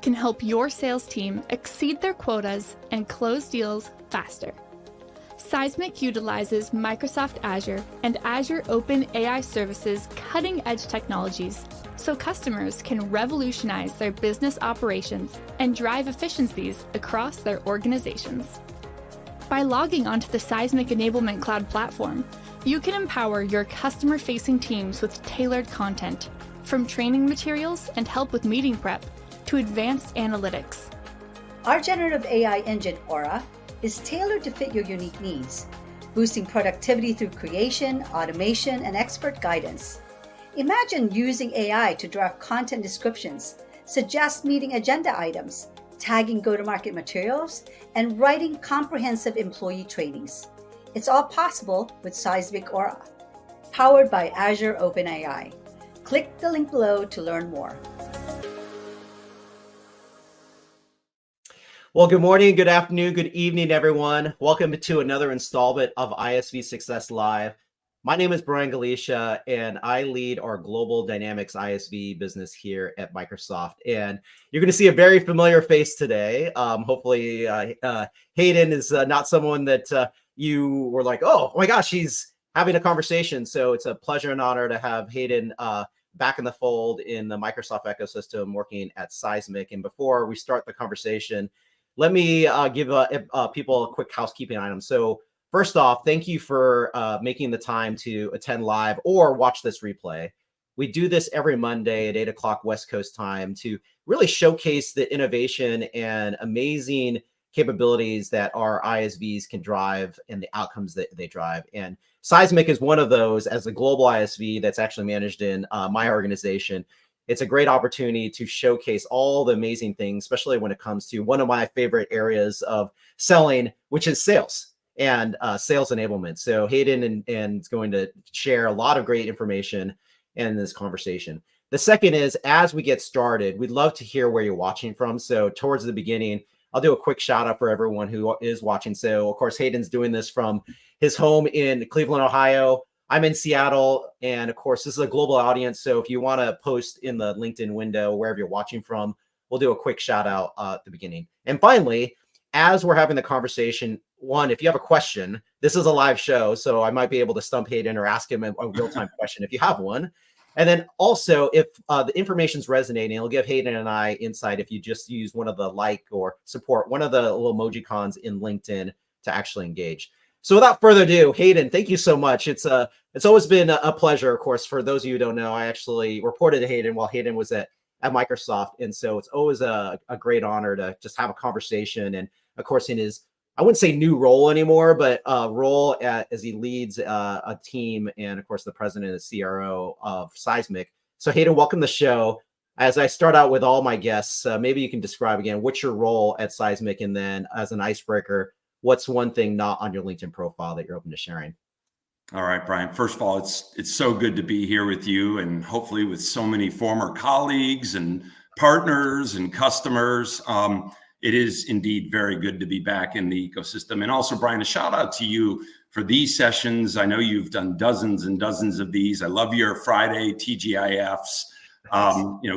can help your sales team exceed their quotas and close deals faster. Seismic utilizes Microsoft Azure and Azure Open AI Services cutting-edge technologies so customers can revolutionize their business operations and drive efficiencies across their organizations. By logging onto the Seismic Enablement Cloud platform, you can empower your customer-facing teams with tailored content, from training materials and help with meeting prep to advanced analytics. Our generative AI engine, Aura, is tailored to fit your unique needs, boosting productivity through creation, automation, and expert guidance. Imagine using AI to draft content descriptions, suggest meeting agenda items, tagging go-to-market materials, and writing comprehensive employee trainings. It's all possible with Seismic Aura, powered by Azure OpenAI. Click the link below to learn more. Well, good morning, good afternoon, good evening, everyone. Welcome to another installment of ISV Success Live. My name is Brian Galicia, and I lead our Global Dynamics ISV business here at Microsoft. And you're going to see a very familiar face today. Hopefully, Hayden is not someone that you were like, oh my gosh, he's having a conversation. So it's a pleasure and honor to have Hayden back in the fold in the Microsoft ecosystem working at Seismic. And before we start the conversation, let me give people a quick housekeeping item. So first off, thank you for making the time to attend live or watch this replay. We do this every Monday at 8 o'clock West Coast time to really showcase the innovation and amazing capabilities that our ISVs can drive and the outcomes that they drive. And Seismic is one of those as a global ISV that's actually managed in my organization. It's a great opportunity to showcase all the amazing things, especially when it comes to one of my favorite areas of selling, which is sales and sales enablement. So Hayden is going to share a lot of great information in this conversation. The second is, as we get started, we'd love to hear where you're watching from. So towards the beginning, I'll do a quick shout out for everyone who is watching. So of course, Hayden's doing this from his home in Cleveland, Ohio. I'm in Seattle, and of course, this is a global audience. So if you want to post in the LinkedIn window, wherever you're watching from, we'll do a quick shout out at the beginning. And finally, as we're having the conversation, one, if you have a question, this is a live show, so I might be able to stump Hayden or ask him a real-time question if you have one. And then also, if the information's resonating, it'll give Hayden and I insight if you just use one of the like or support one of the little emoji cons in LinkedIn to actually engage. So without further ado, Hayden, thank you so much. It's always been a pleasure. Of course, for those of you who don't know, I actually reported to Hayden while Hayden was at Microsoft. And so it's always a great honor to just have a conversation. And of course, in his, I wouldn't say new role anymore, but role as he leads a team and of course, the president and CRO of Seismic. So Hayden, welcome to the show. As I start out with all my guests, maybe you can describe again, what's your role at Seismic? And then as an icebreaker, what's one thing not on your LinkedIn profile that you're open to sharing? All right, Brian. First of all, it's so good to be here with you and hopefully with so many former colleagues and partners and customers. It is indeed very good to be back in the ecosystem. And also, Brian, a shout out to you for these sessions. I know you've done dozens and dozens of these. I love your Friday TGIFs.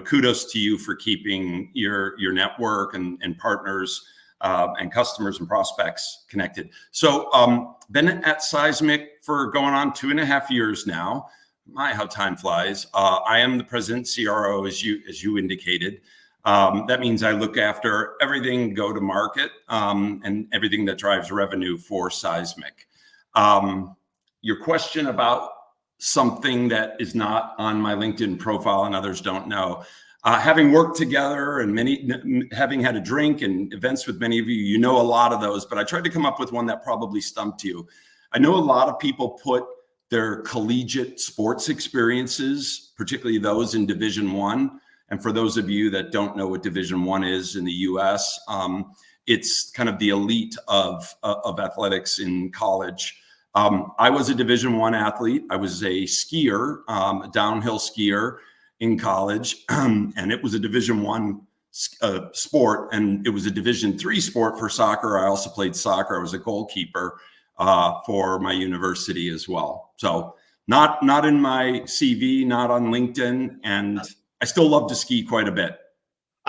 Kudos to you for keeping your network and partners and customers and prospects connected. So been at Seismic for going on 2.5 years now. My, how time flies. I am the president CRO, as you indicated. That means I look after everything go to market and everything that drives revenue for Seismic. Your question about something that is not on my LinkedIn profile and others don't know. Having worked together and having had a drink and events with many of you, you know a lot of those, but I tried to come up with one that probably stumped you. I know a lot of people put their collegiate sports experiences, particularly those in Division I. And for those of you that don't know what Division I is in the US, it's kind of the elite of athletics in college. I was a Division I athlete. I was a skier, a downhill skier in college, and it was a Division I sport, and it was a Division III sport for soccer. I also played soccer. I was a goalkeeper for my university as well. So not in my CV, not on LinkedIn, and I still love to ski quite a bit.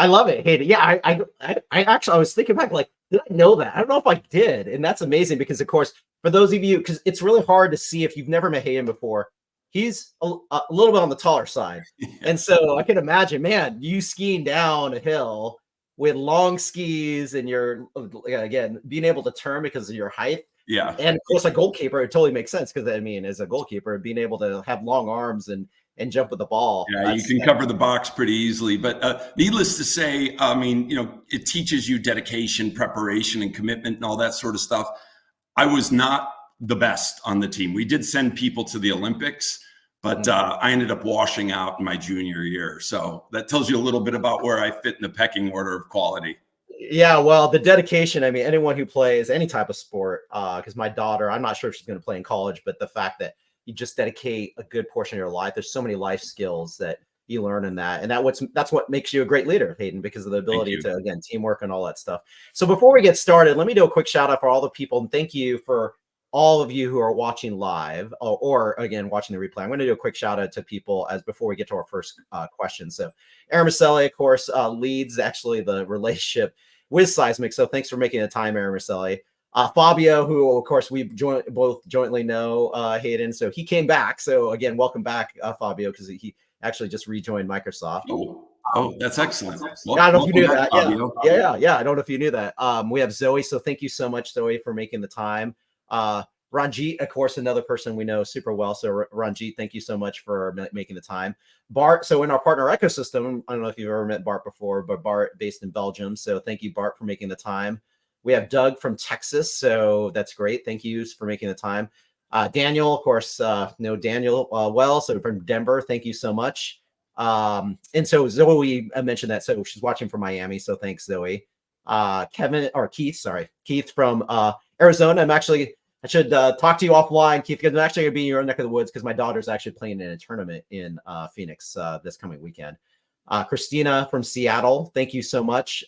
I love it. Hey, yeah, I actually, I was thinking back, like, did I know that? I don't know if I did. And that's amazing because, of course, for those of you, because it's really hard to see if you've never met Hayden before, he's a little bit on the taller side. And so I can imagine, man, you skiing down a hill with long skis and you're, again, being able to turn because of your height. Yeah. And of course, a goalkeeper, it totally makes sense because, I mean, as a goalkeeper, being able to have long arms and jump with the ball. Yeah, you can cover the box pretty easily. But needless to say, I mean, it teaches you dedication, preparation, and commitment and all that sort of stuff. I was not the best on the team. We did send people to the Olympics, but I ended up washing out in my junior year. So that tells you a little bit about where I fit in the pecking order of quality. Yeah, well, the dedication, I mean, anyone who plays any type of sport, because my daughter, I'm not sure if she's going to play in college, but the fact that you just dedicate a good portion of your life, there's so many life skills that you learn in that. And that's what makes you a great leader, Hayden, because of the ability to, again, teamwork and all that stuff. So before we get started, let me do a quick shout out for all the people. And thank you for all of you who are watching live or again, watching the replay. I'm going to do a quick shout out to people before we get to our first question. So Aaron Maselli, of course, leads actually the relationship with Seismic. So thanks for making the time, Aaron Maselli. Fabio, who of course we both jointly know, Hayden. So he came back. So again, welcome back, Fabio, because he actually just rejoined Microsoft. Oh, that's excellent. Well, I don't know if you knew that. Yeah. I don't know if you knew that. We have Zoe. So thank you so much, Zoe, for making the time. Ranjit, of course, another person we know super well. So Ranjit, thank you so much for making the time. Bart, so in our partner ecosystem, I don't know if you've ever met Bart before, but Bart based in Belgium. So thank you, Bart, for making the time. We have Doug from Texas. So that's great. Thank you for making the time. Daniel, of course, know Daniel well. So from Denver, thank you so much. And so Zoe, I mentioned that. So she's watching from Miami. So thanks, Zoe. Keith from Arizona. I should talk to you offline, Keith, because I'm actually going to be in your neck of the woods because my daughter's actually playing in a tournament in Phoenix this coming weekend. Christina from Seattle, thank you so much.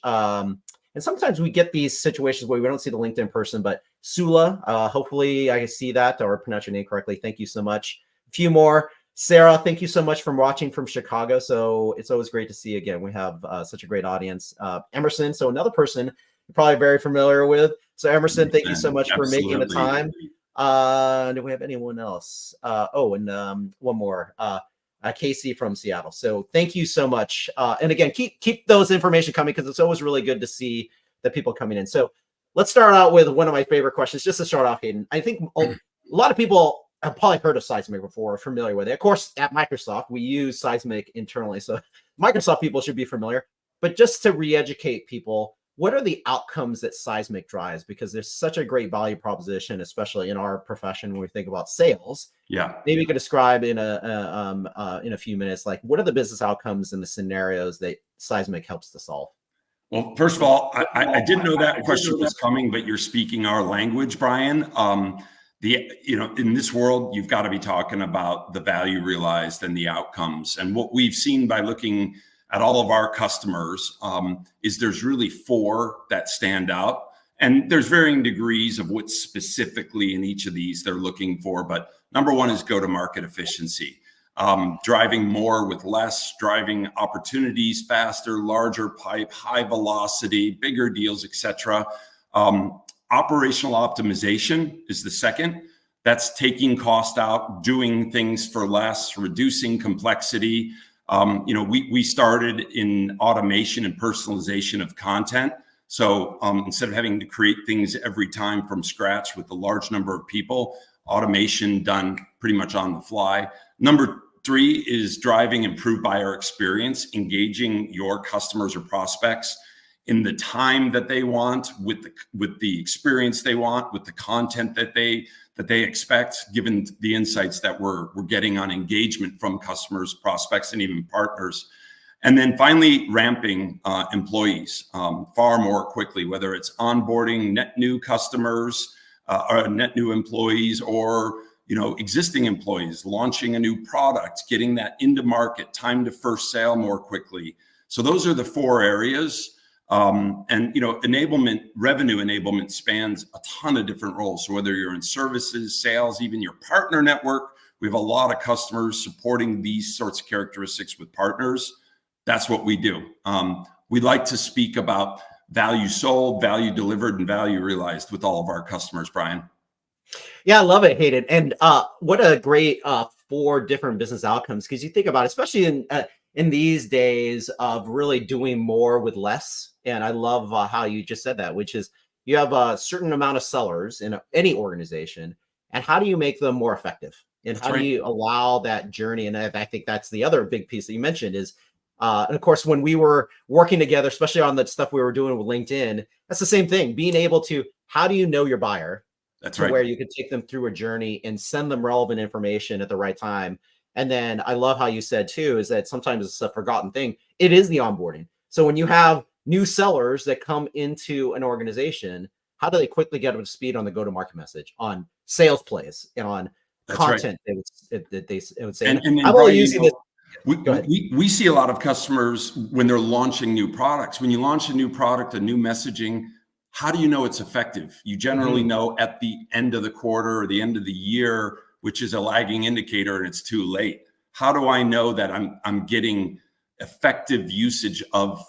And sometimes we get these situations where we don't see the LinkedIn person, but Sula, hopefully I see that or pronounce your name correctly. Thank you so much. A few more. Sarah, thank you so much for watching from Chicago. So it's always great to see again. We have such a great audience. Emerson, so another person you're probably very familiar with. So Emerson, thank you so much for making the time. Do we have anyone else? And one more. Casey from Seattle. So thank you so much. And again, keep those information coming because it's always really good to see the people coming in. So let's start out with one of my favorite questions, just to start off, Hayden. I think a lot of people have probably heard of Seismic before, familiar with it. Of course, at Microsoft, we use Seismic internally. So Microsoft people should be familiar. But just to re-educate people, what are the outcomes that Seismic drives? Because there's such a great value proposition, especially in our profession when we think about sales. Yeah. Maybe you could describe in a few minutes, like what are the business outcomes and the scenarios that Seismic helps to solve? Well, first of all, I didn't know that question was coming, but you're speaking our language, Brian. In this world, you've got to be talking about the value realized and the outcomes. And what we've seen by looking at all of our customers is there's really 4 that stand out. And there's varying degrees of what specifically in each of these they're looking for. But number 1 is go-to-market efficiency. Driving more with less, driving opportunities faster, larger pipe, high velocity, bigger deals, etc. Operational optimization is the second. That's taking cost out, doing things for less, reducing complexity. We started in automation and personalization of content. So instead of having to create things every time from scratch with a large number of people, automation done pretty much on the fly. Number 3 is driving improved buyer experience, engaging your customers or prospects in the time that they want, with the experience they want, with the content that they expect, given the insights that we're getting on engagement from customers, prospects, and even partners. And then finally, ramping employees far more quickly, whether it's onboarding net new customers or net new employees, or existing employees, launching a new product, getting that into market, time to first sale more quickly. So those are the 4 areas. Revenue enablement spans a ton of different roles. So whether you're in services, sales, even your partner network, we have a lot of customers supporting these sorts of characteristics with partners. That's what we do. we like to speak about value sold, value delivered, and value realized with all of our customers, Brian. Yeah, I love it, Hayden. And what a great 4 different business outcomes, because you think about it, especially in these days of really doing more with less. And I love how you just said that, which is you have a certain amount of sellers in any organization, and how do you make them more effective? And That's how right. do you allow that journey? And I think that's the other big piece that you mentioned is, and of course, when we were working together, especially on the stuff we were doing with LinkedIn, that's the same thing. Being able to, how do you know your buyer? That's to right. where you can take them through a journey and send them relevant information at the right time. And then I love how you said too, is that sometimes it's a forgotten thing. It is the onboarding. So when you have new sellers that come into an organization, how do they quickly get up to speed on the go-to-market message, on sales plays, and on That's content right. that they would say? And I'm Brian, only using this. we see a lot of customers when they're launching new products. When you launch a new product, a new messaging, how do you know it's effective? You generally know at the end of the quarter or the end of the year, which is a lagging indicator, and it's too late. How do I know that I'm getting effective usage of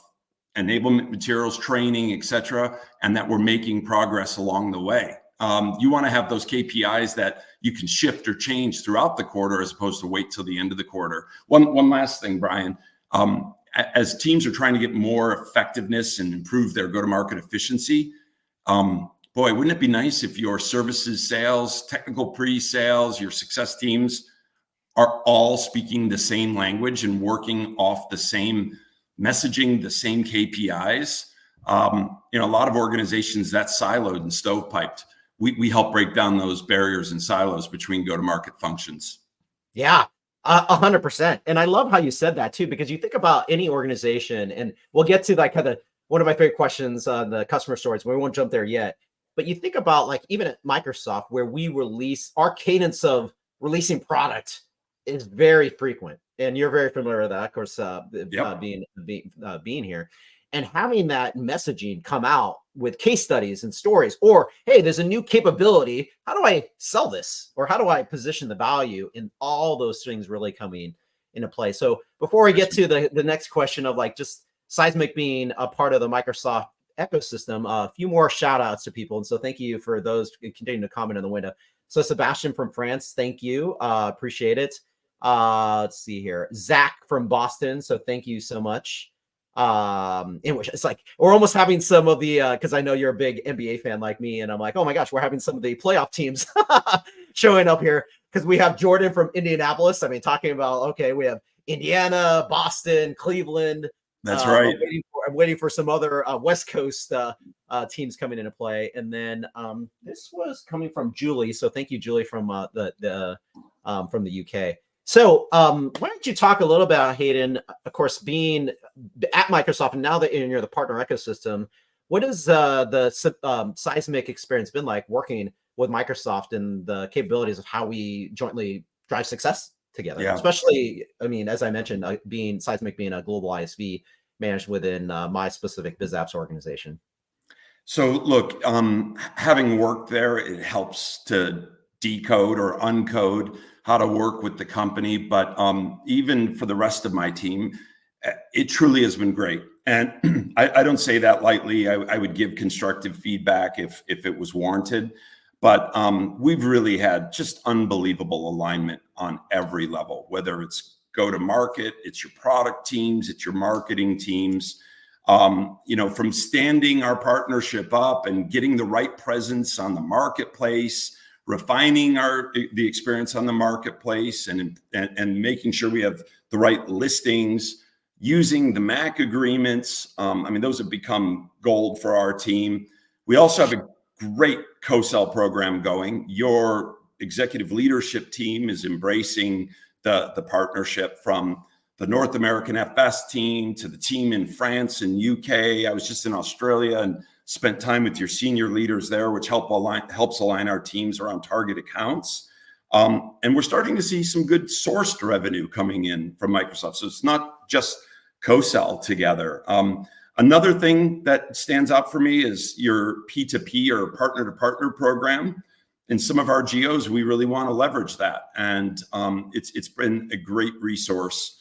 enablement materials, training, et cetera, and that we're making progress along the way? You want to have those KPIs that you can shift or change throughout the quarter as opposed to wait till the end of the quarter. One last thing, Brian. As teams are trying to get more effectiveness and improve their go-to-market efficiency, boy, wouldn't it be nice if your services, sales, technical pre-sales, your success teams are all speaking the same language and working off the same messaging, the same KPIs? A lot of organizations, that's siloed and stovepiped. We help break down those barriers and silos between go-to-market functions. Yeah, 100%. And I love how you said that too, because you think about any organization, and we'll get to like one of my favorite questions on the customer stories. We won't jump there yet, but you think about like even at Microsoft, where we release, our cadence of releasing product is very frequent, and you're very familiar with that, of course, being here. And having that messaging come out with case studies and stories, or, hey, there's a new capability. How do I sell this? Or how do I position the value? In all those things really coming into play. So before we get to the next question of like just Seismic being a part of the Microsoft ecosystem, a few more shout outs to people. And so thank you for those continuing to comment in the window. So Sebastian from France, thank you. Appreciate it. Let's see here. Zach from Boston. So thank you so much. In which it's like we're almost having some of the because I know you're a big NBA fan like me, and I'm like, oh my gosh, we're having some of the playoff teams showing up here, because we have Jordan from Indianapolis. I mean, talking about, okay, we have Indiana, Boston, Cleveland. That's right. I'm waiting for some other West Coast teams coming into play, and then this was coming from Julie. So thank you, Julie, from the UK. So why don't you talk a little about, Hayden, of course, being at Microsoft, and now that you're the partner ecosystem, what has the Seismic experience been like working with Microsoft and the capabilities of how we jointly drive success together? Yeah. Especially, I mean, as I mentioned, Seismic being a global ISV managed within my specific BizApps organization. So look, having worked there, it helps to decode or uncode how to work with the company. But even for the rest of my team, it truly has been great. And I don't say that lightly. I would give constructive feedback if it was warranted. But we've really had just unbelievable alignment on every level, whether it's go-to-market, it's your product teams, it's your marketing teams. From standing our partnership up and getting the right presence on the marketplace, refining the experience on the marketplace, and making sure we have the right listings, using the MAC agreements. Those have become gold for our team. We also have a great co-sell program going. Your executive leadership team is embracing the partnership, from the North American FS team to the team in France and UK. I was just in Australia and spent time with your senior leaders there, which helps align our teams around target accounts. And we're starting to see some good sourced revenue coming in from Microsoft. So it's not just co-sell together. Another thing that stands out for me is your P2P or partner-to-partner program. In some of our geos, we really want to leverage that. And it's been a great resource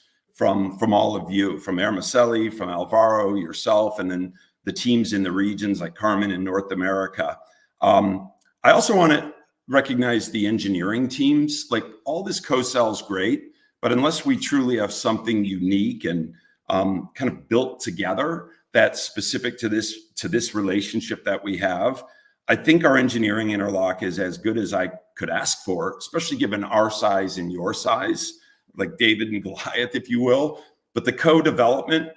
from all of you, from Ermicelli, from Alvaro, yourself, and then the teams in the regions like Carmen in North America. I also want to recognize the engineering teams. Like, all this co-sell is great, but unless we truly have something unique and kind of built together that's specific to this relationship that we have, I think our engineering interlock is as good as I could ask for, especially given our size and your size, like David and Goliath, if you will. But the co-development,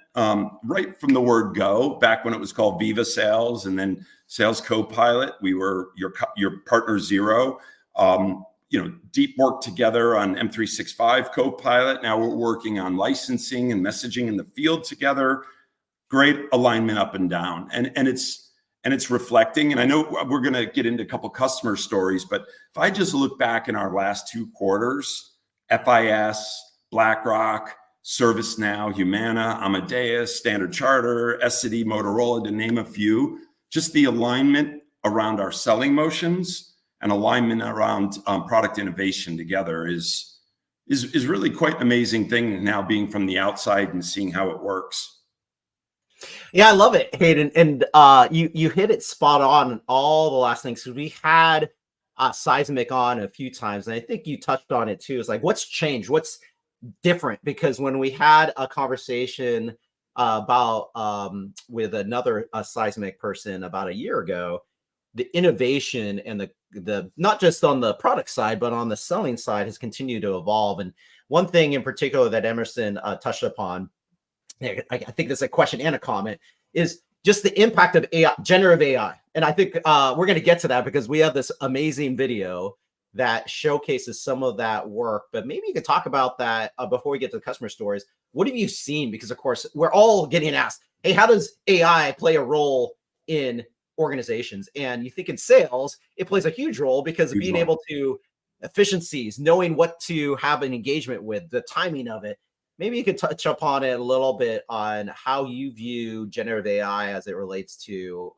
right from the word go, back when it was called Viva Sales and then Sales Copilot, we were your partner zero. Deep work together on M365 Copilot. Now we're working on licensing and messaging in the field together. Great alignment up and down, and it's reflecting. And I know we're going to get into a couple customer stories, but if I just look back in our last 2 quarters, FIS, BlackRock, ServiceNow, Humana, Amadeus, Standard Chartered, SCD, Motorola, to name a few, just the alignment around our selling motions and alignment around product innovation together is really quite an amazing thing now, being from the outside and seeing how it works. Yeah, I love it, Hayden. And you hit it spot on all the last things. So we had Seismic on a few times, and I think you touched on it too. It's like, what's changed? What's different? Because when we had a conversation about with another Seismic person about a year ago, the innovation and the not just on the product side, but on the selling side has continued to evolve. And one thing in particular that Emerson touched upon, I think that's a question and a comment, is just the impact of AI, generative AI. And I think we're going to get to that because we have this amazing video that showcases some of that work. But maybe you could talk about that before we get to the customer stories. What have you seen? Because, of course, we're all getting asked, hey, how does AI play a role in organizations? And you think in sales, it plays a huge role because of being able to efficiencies, knowing what to have an engagement with, the timing of it. Maybe you could touch upon it a little bit on how you view generative AI as it relates to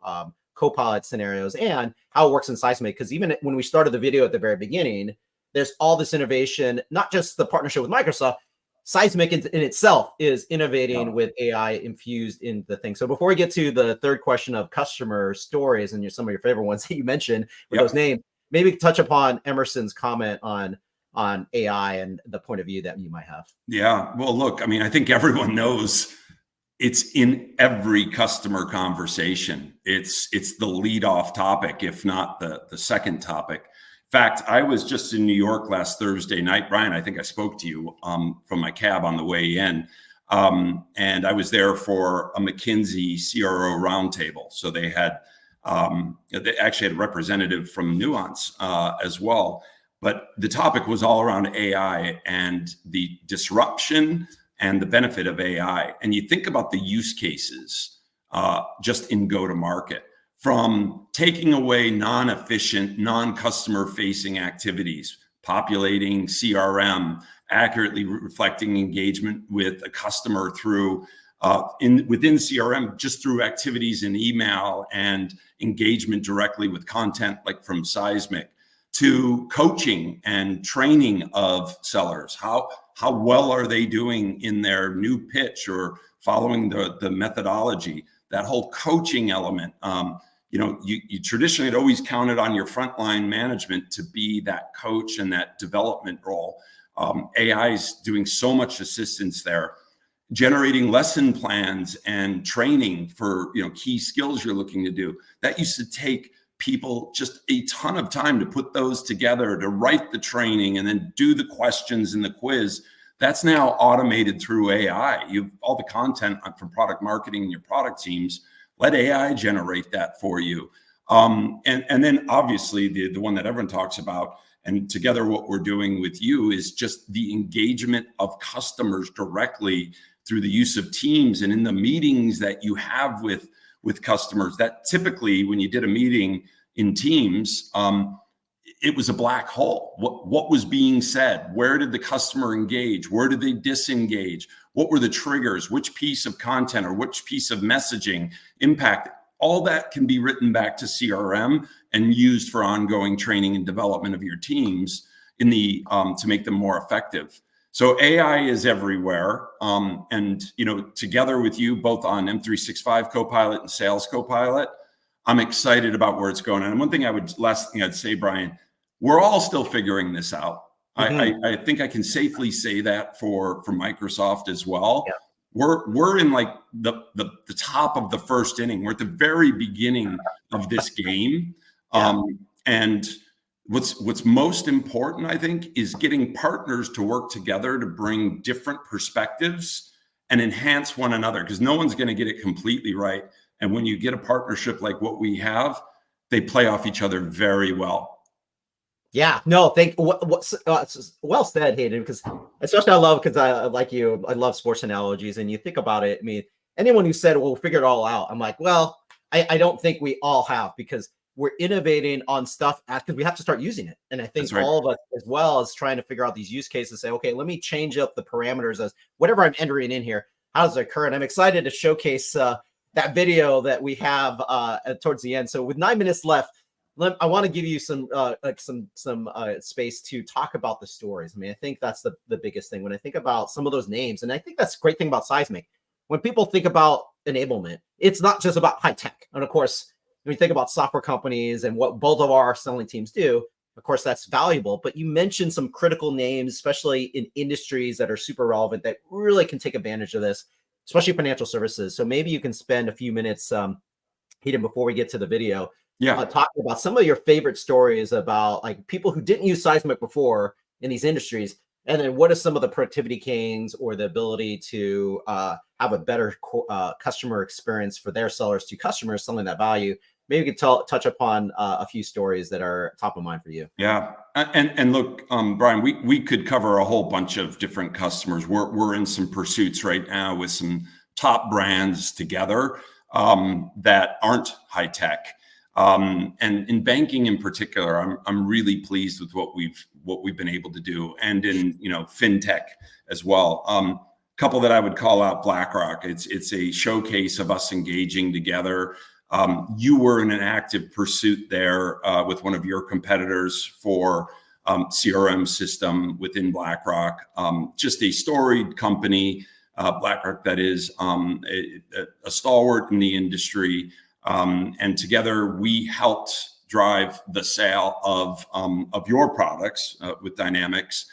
Copilot scenarios and how it works in Seismic. Because even when we started the video at the very beginning, there's all this innovation, not just the partnership with Microsoft. Seismic in itself is innovating with AI infused in the thing. So before we get to the third question of customer stories and some of your favorite ones that you mentioned with those names, maybe touch upon Emerson's comment on AI and the point of view that you might have. Yeah, well, look, I mean, I think everyone knows it's in every customer conversation. It's the lead off topic, if not the second topic. In fact, I was just in New York last Thursday night. Brian, I think I spoke to you from my cab on the way in. And I was there for a McKinsey CRO roundtable. So they actually had a representative from Nuance as well. But the topic was all around AI and the disruption and the benefit of AI. And you think about the use cases just in go-to-market, from taking away non-efficient, non-customer facing activities, populating CRM, accurately reflecting engagement with a customer through within CRM, just through activities in email and engagement directly with content like from Seismic, to coaching and training of sellers. How well are they doing in their new pitch or following the methodology? That whole coaching element. You traditionally had always counted on your frontline management to be that coach and that development role. AI is doing so much assistance there, generating lesson plans and training for key skills you're looking to do. That used to take people just a ton of time to put those together, to write the training and then do the questions and the quiz. That's now automated through AI. You've all the content from product marketing and your product teams. Let AI generate that for you. And then obviously the one that everyone talks about, and together what we're doing with you, is just the engagement of customers directly through the use of Teams and in the meetings that you have with customers. That typically when you did a meeting in Teams, it was a black hole. What was being said? Where did the customer engage? Where did they disengage? What were the triggers? Which piece of content or which piece of messaging impacted? All that can be written back to CRM and used for ongoing training and development of your teams to make them more effective. So AI is everywhere. And, together with you both on M365 Copilot and Sales Copilot, I'm excited about where it's going. And last thing I'd say, Brian, we're all still figuring this out. I think I can safely say that for Microsoft as well. Yeah. We're in like the top of the first inning. We're at the very beginning of this game. Yeah. And what's most important, I think, is getting partners to work together to bring different perspectives and enhance one another, because no one's going to get it completely right. And when you get a partnership like what we have, they play off each other very well. Yeah, no, well said, Hayden, because especially I like you, I love sports analogies, and you think about it. I mean, anyone who said, well, we'll figure it all out, I'm like, well, I don't think we all have, because we're innovating on stuff because we have to start using it. And I think all of us, as well as trying to figure out these use cases, say, okay, let me change up the parameters as whatever I'm entering in here, how does it occur? And I'm excited to showcase that video that we have towards the end. So with 9 minutes left, I want to give you some space to talk about the stories. I mean, I think that's the biggest thing when I think about some of those names. And I think that's a great thing about Seismic. When people think about enablement, it's not just about high tech. And of course, when you think about software companies and what both of our selling teams do, of course, that's valuable. But you mentioned some critical names, especially in industries that are super relevant, that really can take advantage of this, especially financial services. So maybe you can spend a few minutes, Hayden, before we get to the video, talking about some of your favorite stories about like people who didn't use Seismic before in these industries. And then what are some of the productivity gains or the ability to have a better customer experience for their sellers to customers selling that value? Maybe you could touch upon a few stories that are top of mind for you. Yeah. And look, Brian, we could cover a whole bunch of different customers. We're in some pursuits right now with some top brands together that aren't high tech. And in banking in particular, I'm really pleased with what we've been able to do, and in fintech as well. Couple that I would call out: BlackRock. It's a showcase of us engaging together. You were in an active pursuit there with one of your competitors for CRM system within BlackRock. Just a storied company, BlackRock, that is a stalwart in the industry. And together we helped drive the sale of your products with Dynamics,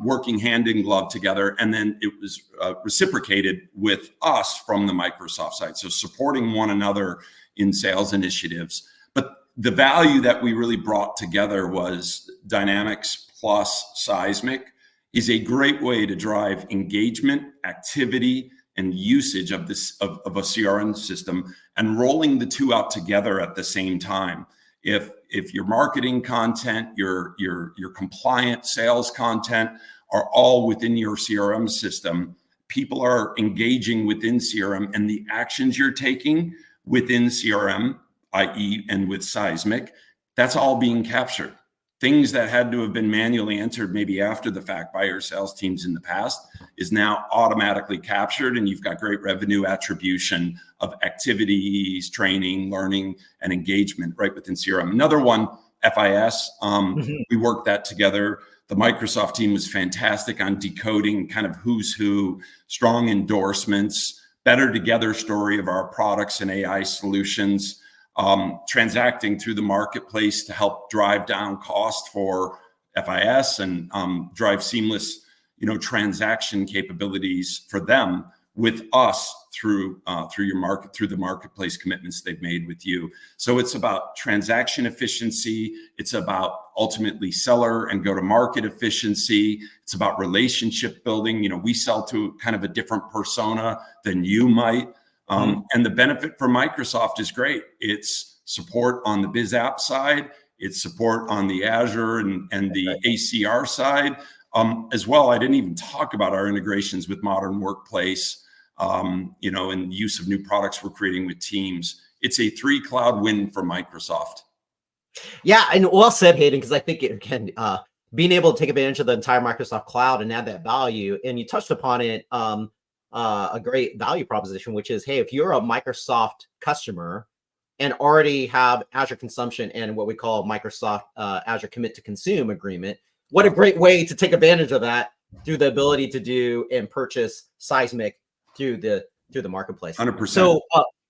working hand in glove together. And then it was reciprocated with us from the Microsoft side. So supporting one another in sales initiatives. But the value that we really brought together was Dynamics plus Seismic is a great way to drive engagement, activity, and usage of a CRM system, and rolling the two out together at the same time. If your marketing content, your compliant sales content are all within your CRM system, people are engaging within CRM, and the actions you're taking within CRM, i.e., and with Seismic, that's all being captured. Things that had to have been manually entered maybe after the fact by your sales teams in the past is now automatically captured, and you've got great revenue attribution of activities, training, learning, and engagement right within CRM. Another one, FIS, we worked that together. The Microsoft team was fantastic on decoding kind of who's who, strong endorsements, better together story of our products and AI solutions, transacting through the marketplace to help drive down cost for FIS and drive seamless, transaction capabilities for them with us through the marketplace commitments they've made with you. So it's about transaction efficiency. It's about ultimately seller and go-to-market efficiency. It's about relationship building. We sell to kind of a different persona than you might. And the benefit for Microsoft is great. It's support on the biz app side. It's support on the Azure and the ACR side as well. I didn't even talk about our integrations with Modern Workplace, and use of new products we're creating with Teams. It's a 3-cloud win for Microsoft. Yeah, and well said, Hayden, because I think it can being able to take advantage of the entire Microsoft cloud and add that value. And you touched upon it, a great value proposition, which is, hey, if you're a Microsoft customer and already have Azure consumption and what we call Microsoft Azure commit to consume agreement, what a great way to take advantage of that through the ability to do and purchase Seismic through the marketplace. 100%. So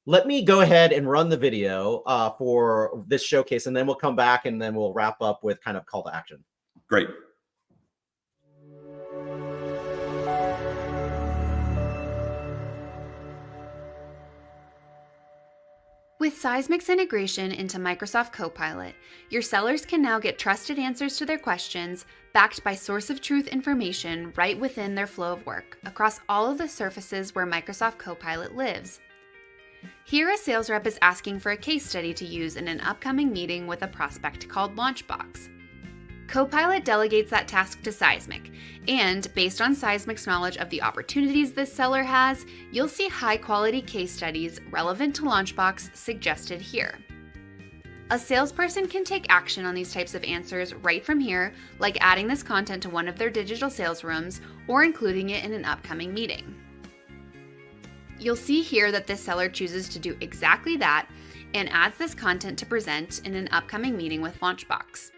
let me go ahead and run the video for this showcase, and then we'll come back and then we'll wrap up with kind of call to action. Great. With Seismic's integration into Microsoft Copilot, your sellers can now get trusted answers to their questions backed by source of truth information right within their flow of work across all of the surfaces where Microsoft Copilot lives. Here, a sales rep is asking for a case study to use in an upcoming meeting with a prospect called Launchbox. Copilot delegates that task to Seismic, and based on Seismic's knowledge of the opportunities this seller has, you'll see high-quality case studies relevant to Launchbox suggested here. A salesperson can take action on these types of answers right from here, like adding this content to one of their digital sales rooms or including it in an upcoming meeting. You'll see here that this seller chooses to do exactly that and adds this content to present in an upcoming meeting with Launchbox.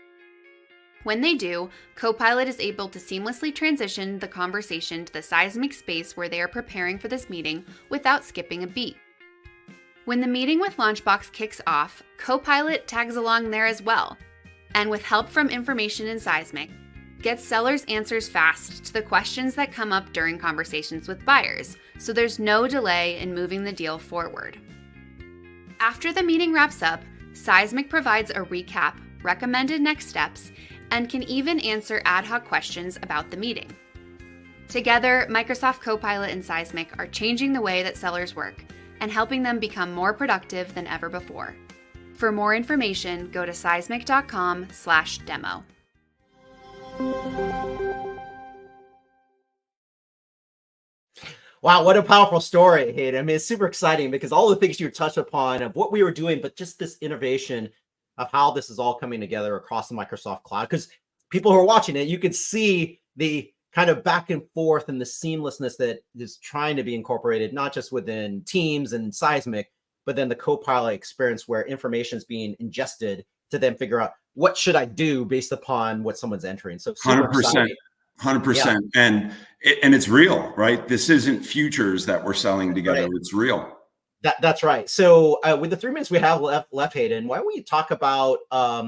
When they do, Copilot is able to seamlessly transition the conversation to the Seismic space where they are preparing for this meeting without skipping a beat. When the meeting with Launchbox kicks off, Copilot tags along there as well, and with help from information in Seismic, gets sellers answers fast to the questions that come up during conversations with buyers, so there's no delay in moving the deal forward. After the meeting wraps up, Seismic provides a recap, recommended next steps, and can even answer ad hoc questions about the meeting. Together, Microsoft Copilot and Seismic are changing the way that sellers work and helping them become more productive than ever before. For more information, go to seismic.com/demo. Wow, what a powerful story, Hayden. I mean, it's super exciting because all the things you touched upon of what we were doing, but just this innovation of how this is all coming together across the Microsoft cloud. Because people who are watching it, you can see the kind of back and forth and the seamlessness that is trying to be incorporated, not just within Teams and Seismic, but then the Copilot experience where information is being ingested to then figure out what should I do based upon what someone's entering. So 100%. 100%. And it's real, right? This isn't futures that we're selling together. Right. It's real. That's right. So with the 3 minutes we have left, Hayden, why don't we talk about,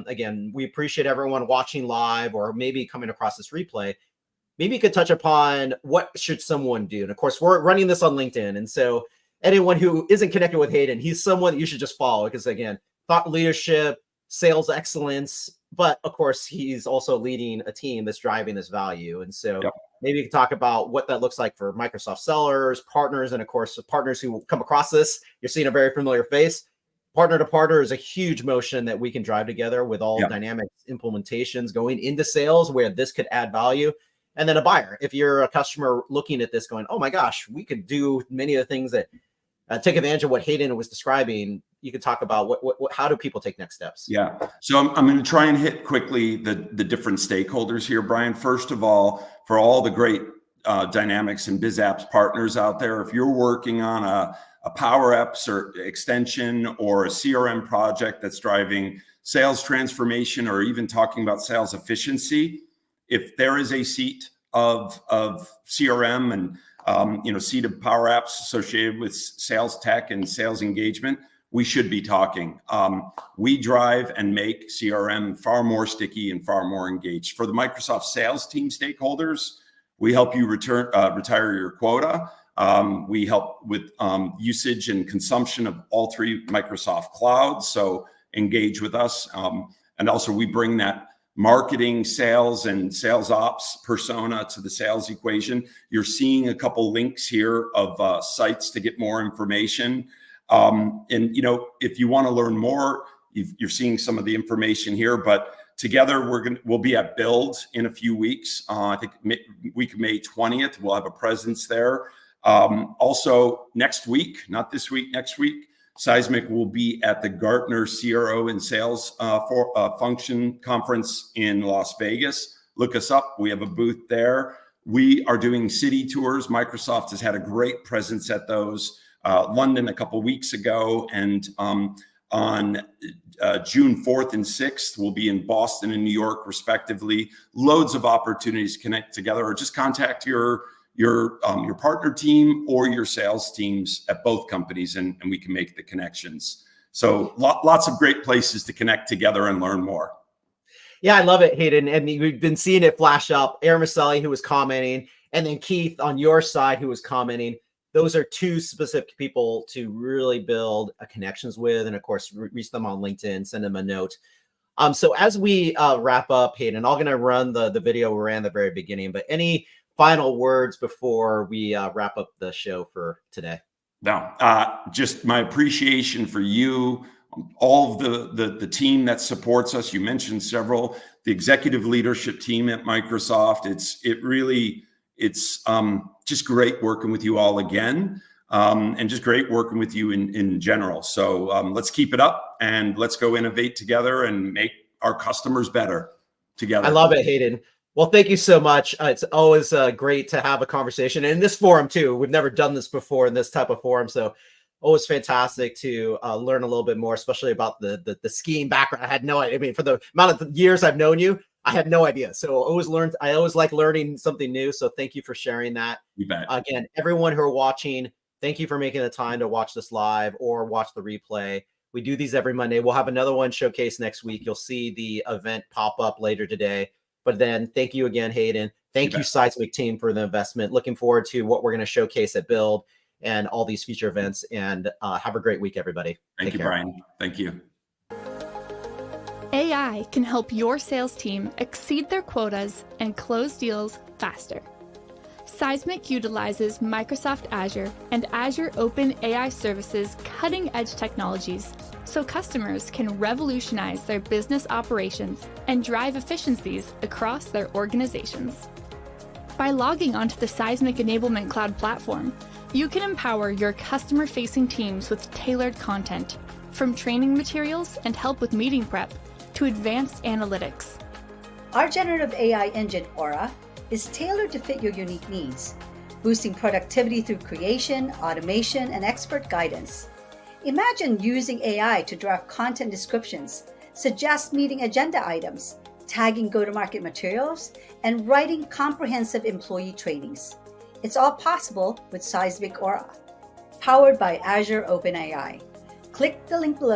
again, we appreciate everyone watching live or maybe coming across this replay. Maybe you could touch upon what should someone do. And of course, we're running this on LinkedIn. And so anyone who isn't connected with Hayden, he's someone that you should just follow because, again, thought leadership, sales excellence, but of course, he's also leading a team that's driving this value. And so maybe you can talk about what that looks like for Microsoft sellers, partners, and of course, partners who come across this. You're seeing a very familiar face. Partner to partner is a huge motion that we can drive together with all dynamic implementations going into sales where this could add value. And then a buyer, if you're a customer looking at this going, oh my gosh, we could do many of the things that take advantage of what Hayden was describing. You could talk about how do people take next steps? Yeah. So I'm going to try and hit quickly the different stakeholders here, Brian. First of all, for all the great Dynamics and BizApps partners out there, if you're working on a Power Apps or extension or a CRM project that's driving sales transformation or even talking about sales efficiency, if there is a seat of CRM and seat of Power Apps associated with sales tech and sales engagement, we should be talking. We drive and make CRM far more sticky and far more engaged. For the Microsoft sales team stakeholders, we help you retire your quota. We help with usage and consumption of all three Microsoft clouds. So engage with us. And also we bring that marketing, sales, and sales ops persona to the sales equation. You're seeing a couple links here of sites to get more information. And if you want to learn more, you're seeing some of the information here. But together, we'll be at Build in a few weeks. I think week of May 20th, we'll have a presence there. Also, next week, not this week, next week, Seismic will be at the Gartner CRO and Sales Function Conference in Las Vegas. Look us up. We have a booth there. We are doing city tours. Microsoft has had a great presence at those. London a couple weeks ago, and on June 4th and 6th. We'll be in Boston and New York, respectively. Loads of opportunities to connect together, or just contact your partner team or your sales teams at both companies, and we can make the connections. So lots of great places to connect together and learn more. Yeah, I love it, Hayden. And we've been seeing it flash up. Aaron Maselli, who was commenting, and then Keith on your side, who was commenting. Those are two specific people to really build connections with, and of course, reach them on LinkedIn, send them a note. So as we wrap up, Hayden, I'm going to run the video we ran at the very beginning, but any final words before we wrap up the show for today? No, just my appreciation for you, all of the team that supports us. You mentioned several, the executive leadership team at Microsoft. It's just great working with you all again, and just great working with you in general. So let's keep it up, and let's go innovate together and make our customers better together. I love it, Hayden. Well, thank you so much. It's always great to have a conversation, and in this forum too. We've never done this before in this type of forum, so always fantastic to learn a little bit more, especially about the skiing background. I had no idea. I mean, for the amount of years I've known you, I had no idea. So I always like learning something new. So thank you for sharing that. You bet. Again, everyone who are watching, thank you for making the time to watch this live or watch the replay. We do these every Monday. We'll have another one showcase next week. You'll see the event pop up later today. But then thank you again, Hayden. Thank you, Seismic team, for the investment. Looking forward to what we're going to showcase at Build and all these future events. And have a great week, everybody. Thank you, Brian. Thank you. AI can help your sales team exceed their quotas and close deals faster. Seismic utilizes Microsoft Azure and Azure Open AI Services cutting-edge technologies so customers can revolutionize their business operations and drive efficiencies across their organizations. By logging onto the Seismic Enablement Cloud platform, you can empower your customer-facing teams with tailored content, from training materials and help with meeting prep to advanced analytics. Our generative AI engine, Aura, is tailored to fit your unique needs, boosting productivity through creation, automation, and expert guidance. Imagine using AI to draft content descriptions, suggest meeting agenda items, tagging go-to-market materials, and writing comprehensive employee trainings. It's all possible with Seismic Aura, powered by Azure OpenAI. Click the link below